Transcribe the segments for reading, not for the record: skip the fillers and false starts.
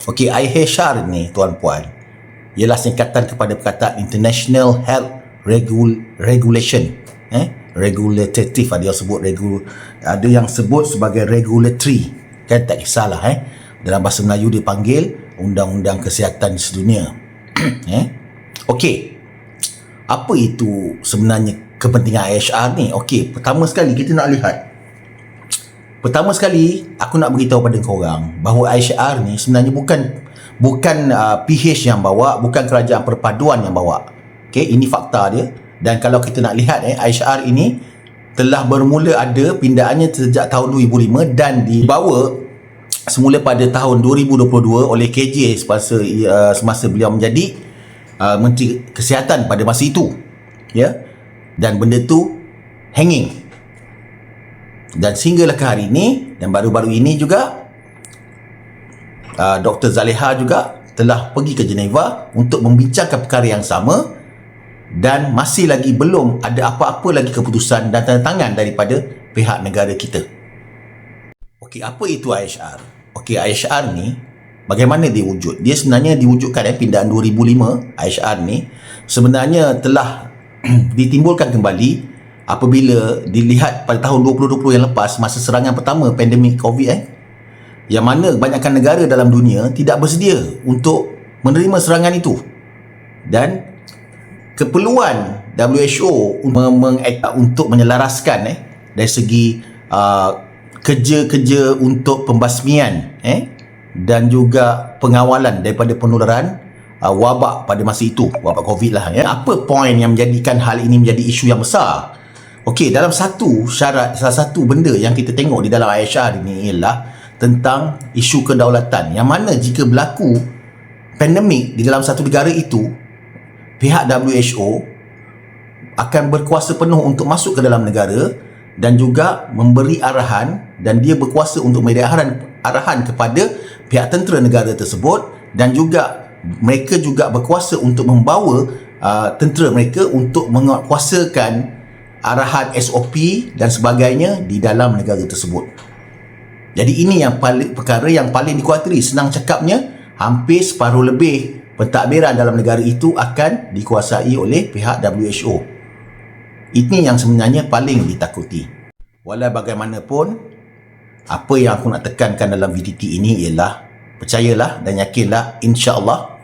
Okey, IHR ni tuan-puan ialah singkatan kepada perkataan International Health Regulation. Regulative ada yang sebut ada yang sebut sebagai regulatory, kan, tak kisahlah. Dalam bahasa Melayu dipanggil Undang-Undang Kesihatan Sedunia. Okey, apa itu sebenarnya kepentingan IHR ni? Okey, pertama sekali kita nak lihat. Pertama sekali aku nak beritahu pada korang bahawa IHR ni sebenarnya bukan PH yang bawa, bukan Kerajaan Perpaduan yang bawa. Okey, ini fakta dia. Dan kalau kita nak lihat IHR ini telah bermula ada pindaannya sejak tahun 2005 dan dibawa semula pada tahun 2022 oleh KJ semasa beliau menjadi Menteri Kesihatan pada masa itu. Ya. Dan benda tu hanging. Dan sehinggalah ke hari ini dan baru-baru ini juga Dr. Zaleha juga telah pergi ke Geneva untuk membincangkan perkara yang sama dan masih lagi belum ada apa-apa lagi keputusan dan tanda tangan daripada pihak negara kita. Okey, apa itu IHR? Okey, IHR ni bagaimana dia wujud? Dia sebenarnya diwujudkan pindaan 2005. IHR ni sebenarnya telah ditimbulkan kembali apabila dilihat pada tahun 2020 yang lepas, masa serangan pertama pandemik COVID yang mana kebanyakan negara dalam dunia tidak bersedia untuk menerima serangan itu. Dan keperluan WHO untuk menyelaraskan dari segi kerja-kerja untuk pembasmian dan juga pengawalan daripada penularan wabak pada masa itu, wabak COVID lah. Apa poin yang menjadikan hal ini menjadi isu yang besar? Okey, dalam salah satu benda yang kita tengok di dalam IHR ini ialah tentang isu kedaulatan, yang mana jika berlaku pandemik di dalam satu negara itu, pihak WHO akan berkuasa penuh untuk masuk ke dalam negara dan juga memberi arahan, dan dia berkuasa untuk memberi arahan kepada pihak tentera negara tersebut, dan juga mereka juga berkuasa untuk membawa tentera mereka untuk menguasakan arahan SOP dan sebagainya di dalam negara tersebut. Jadi ini yang perkara yang paling dikhawatiri. Senang cakapnya, hampir separuh lebih pentadbiran dalam negara itu akan dikuasai oleh pihak WHO. Ini yang sebenarnya paling ditakuti. Walau bagaimanapun, apa yang aku nak tekankan dalam VTT ini ialah, percayalah dan yakinlah, insya-Allah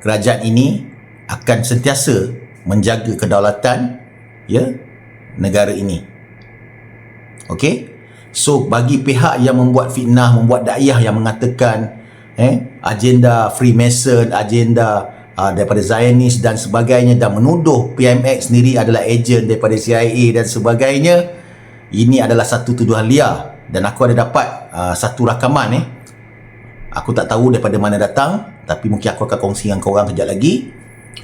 kerajaan ini akan sentiasa menjaga kedaulatan negara ini. Okey? So bagi pihak yang membuat fitnah, membuat dakwah yang mengatakan agenda Freemason, agenda daripada Zionis dan sebagainya, dan menuduh PMX sendiri adalah ejen daripada CIA dan sebagainya, ini adalah satu tuduhan liar. Dan aku ada dapat satu rakaman aku tak tahu daripada mana datang, tapi mungkin aku akan kongsi dengan korang kejap lagi.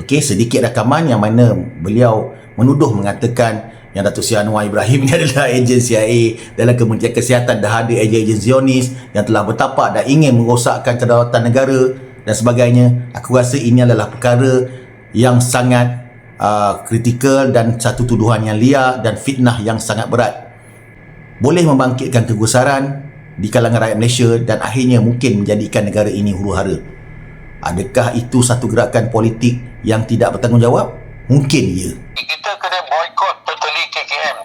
Okey, sedikit rakaman yang mana beliau menuduh, mengatakan yang Datuk Seri Anwar Ibrahim ni adalah ejen CIA dalam Kementerian Kesihatan, dah ada ejen-ejen Zionis yang telah bertapak dan ingin merosakkan kedaulatan negara dan sebagainya. Aku rasa ini adalah perkara yang sangat kritikal dan satu tuduhan yang liar dan fitnah yang sangat berat. Boleh membangkitkan kegusaran di kalangan rakyat Malaysia dan akhirnya mungkin menjadikan negara ini huru-hara. Adakah itu satu gerakan politik yang tidak bertanggungjawab? Mungkin ya. Kita kena boycott totally KKM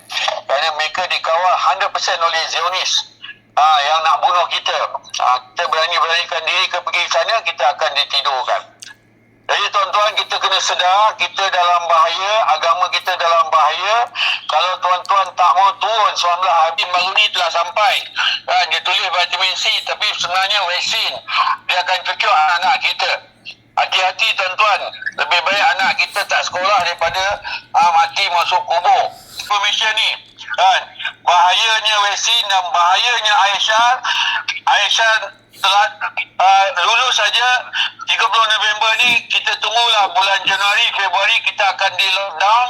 kerana mereka dikawal 100% oleh Zionis yang nak bunuh kita. Kita beranikan diri ke pergi sana, kita akan ditidurkan. Jadi tuan-tuan, kita kena sedar kita dalam bahaya, agama kita dalam bahaya. Kalau tuan-tuan tak mau turun 19 hari baru ni telah sampai. Dia tulis vitamin C, tapi sebenarnya vaksin. Dia akan cucuk anak kita. Hati-hati tuan-tuan, lebih baik anak kita tak sekolah daripada mati masuk kubur. Information ni bahayanya vaksin dan bahayanya IHR telah lulus saja 30 November ni. Kita tunggulah bulan Januari, Februari kita akan di lockdown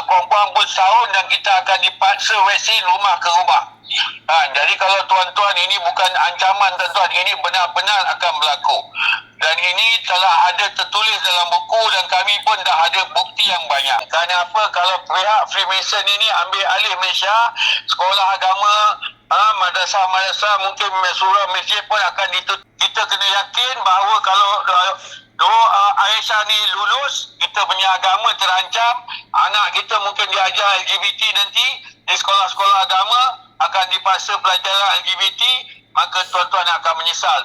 kurang-kurang pun setahun, dan kita akan dipaksa vaksin rumah ke rumah. Jadi kalau tuan-tuan, ini bukan ancaman tuan-tuan, ini benar-benar akan berlaku. Dan ini telah ada tertulis dalam buku dan kami pun dah ada bukti yang banyak. Kerana apa? Kalau pihak Freemason ini ambil alih Malaysia, sekolah agama Madrasah mungkin surau masjid pun akan ditutup. Kita kena yakin bahawa kalau Aisyah ni lulus, kita punya agama terancam. Anak kita mungkin diajar LGBT nanti di sekolah-sekolah agama akan dipaksa pelajaran LGBT, maka tuan-tuan akan menyesal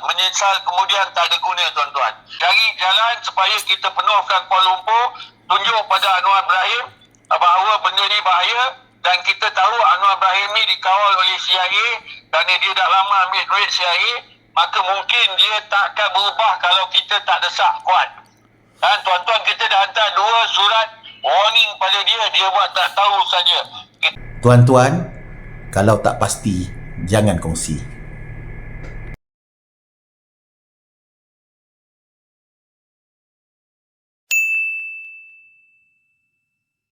kemudian tak ada guna tuan-tuan. Cari jalan supaya kita penuhkan Kuala Lumpur, tunjuk pada Anwar Ibrahim bahawa benda ni bahaya, dan kita tahu Anwar Ibrahim ni dikawal oleh CIA kerana dia dah lama ambil duit CIA, maka mungkin dia tak akan berubah kalau kita tak desak kuat. Dan tuan-tuan, kita dah hantar 2 surat warning pada dia buat tak tahu saja. Tuan-tuan, kalau tak pasti, jangan kongsi.